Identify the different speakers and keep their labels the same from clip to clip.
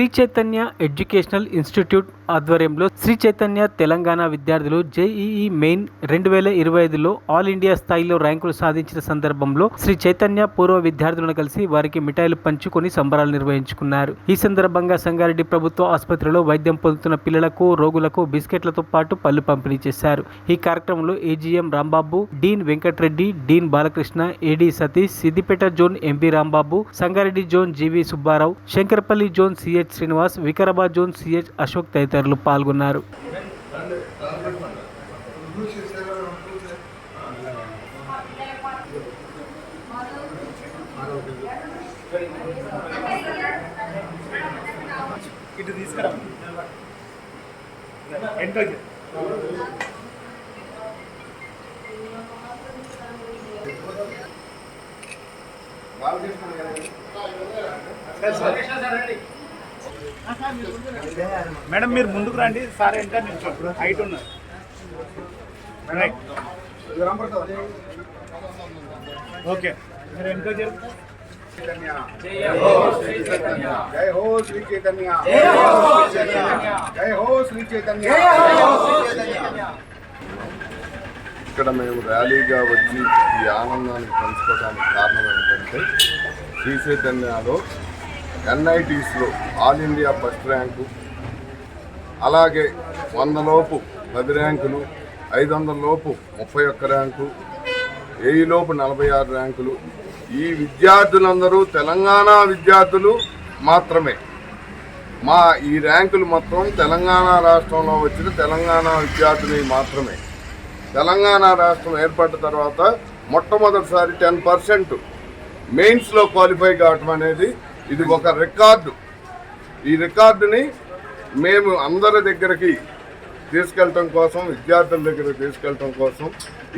Speaker 1: Shri Chaitanya educational institute ఆధ్వర్యంలో శ్రీ చైతన్య తెలంగాణ విద్యార్థులు JEE main 2025లో all India స్థాయిలో ర్యాంకులు సాధించిన సందర్భంలో శ్రీ చైతన్య పూర్వ విద్యార్థులను కలిసి వారికి మిఠాయిలు పంచుకొని సంబరాలు నిర్వహించుకున్నారు. ఈ సందర్భంగా సంగారెడ్డి ప్రభుత్వ ఆసుపత్రిలో వైద్యం పొందుతున్న పిల్లలకు, రోగులకు బిస్కెట్లతో పాటు పళ్ళు పంపిణీ చేశారు. ఈ కార్యక్రమంలో AGM Rambabu, dean Venkatareddy, dean Balakrishna, AD Satish, Siddipet zone MB Rambabu, Sangareddy zone GV Subbarao, Shankarpalli zone CH Srinivas, Vikarabad zone CH Ashok తదితరులు పాల్గొన్నారు.
Speaker 2: ఇటు తీసుకురా మేడం, మీరు ముందుకు రండి. సార్ ఎంత నిల్చో హైట్ ఉన్నారు. ఓకే, మీరు ఎంత
Speaker 3: जय हो श्री चैतन्य, जय हो श्री चैतन्य, जय हो श्री चैतन्य. ఇక్కడ మేము ర్యాలీగా వచ్చి ఈ ఆనందాన్ని పంచుకోవడానికి కారణం ఏంటంటే శ్రీ చైతన్యలో ఎన్ఐటీస్లో ఆల్ ఇండియా ఫస్ట్ ర్యాంకు, అలాగే 100 లోపు 10 ర్యాంకులు, 500 లోపు 31 ర్యాంకు, 1000 లోపు 46 ర్యాంకులు. ఈ విద్యార్థులందరూ తెలంగాణ విద్యార్థులు మాత్రమే. ఈ ర్యాంకులు మొత్తం తెలంగాణ రాష్ట్రంలో వచ్చిన తెలంగాణ విద్యార్థులు మాత్రమే. తెలంగాణ రాష్ట్రం ఏర్పడిన తర్వాత మొట్టమొదటిసారి 10% మెయిన్స్లో క్వాలిఫై కావటం అనేది ఇది ఒక రికార్డు. ఈ రికార్డుని మేము అందరి దగ్గరికి తీసుకెళ్ళటం కోసం, విద్యార్థుల దగ్గరికి తీసుకెళ్ళటం కోసం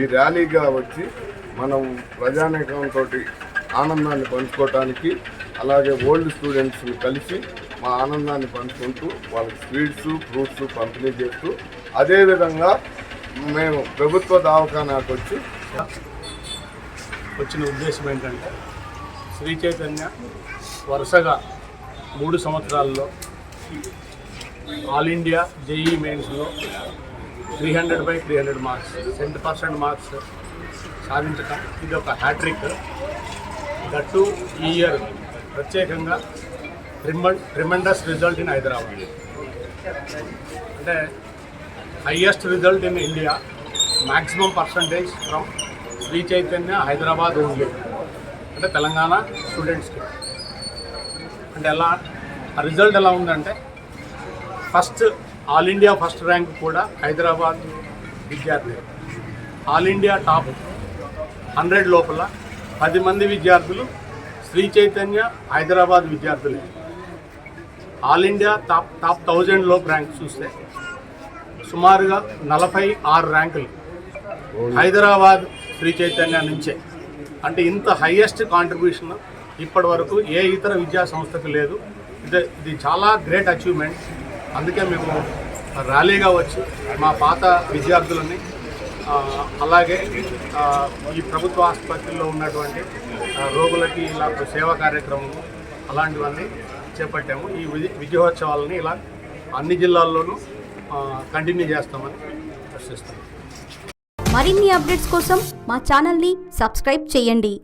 Speaker 3: ఈ ర్యాలీగా వచ్చి మనం ప్రజానీకంతో ఆనందాన్ని పంచుకోవటానికి, అలాగే ఓల్డ్ స్టూడెంట్స్ని కలిసి మా ఆనందాన్ని పంచుకుంటూ వాళ్ళకి స్వీట్స్, ఫ్రూట్స్ పంపిణీ చేస్తూ, అదేవిధంగా మేము ప్రభుత్వ దవాఖానాకు
Speaker 2: వచ్చిన ఉద్దేశం ఏంటంటే శ్రీ చైతన్య వరుసగా 3 సంవత్సరాల్లో ఆల్ ఇండియా జేఈ మెయిన్స్లో 300/300 మార్క్స్, 100% మార్క్స్ సాధించటం ఇది ఒక హ్యాట్రిక్. దట్టు ఈ ఇయర్ ప్రత్యేకంగా ట్రిమెండస్ రిజల్ట్ ఇన్ హైదరాబాద్, అంటే highest result in India, maximum percentage from Shri Chaitanya Hyderabad only, అంటే తెలంగాణ స్టూడెంట్స్కి. అంటే ఆ రిజల్ట్ ఎలా ఉందంటే first all India first rank కూడా హైదరాబాద్ విద్యార్థి. ఆల్ ఇండియా టాప్ 100 లోపల 10 మంది విద్యార్థులు శ్రీ చైతన్య హైదరాబాద్ విద్యార్థులే. ఆల్ ఇండియా టాప్ 1000 లోపు ర్యాంక్ చూస్తే సుమారుగా 46 ర్యాంకులు హైదరాబాద్ శ్రీ చైతన్య నుంచే. అంటే ఇంత హైయెస్ట్ కాంట్రిబ్యూషన్ ఇప్పటి వరకు ఏ ఇతర విద్యా సంస్థకు లేదు. ఇది చాలా గ్రేట్ అచీవ్మెంట్. అందుకే మేము ర్యాలీగా వచ్చి మా పాత విద్యార్థులని, అలాగే ఈ ప్రభుత్వ ఆసుపత్రిలో ఉన్నటువంటి రోగులకి ఇలా సేవా కార్యక్రమం అలాంటివన్నీ చేపట్టాము. ఈ విజయోత్సవాలని ఇలా అన్ని జిల్లాల్లోనూ కంటిన్యూ చేస్తామని ఆశిస్తున్నాం.
Speaker 4: మరిన్ని అప్డేట్స్ కోసం మా ఛానల్ని సబ్స్క్రైబ్ చేయండి.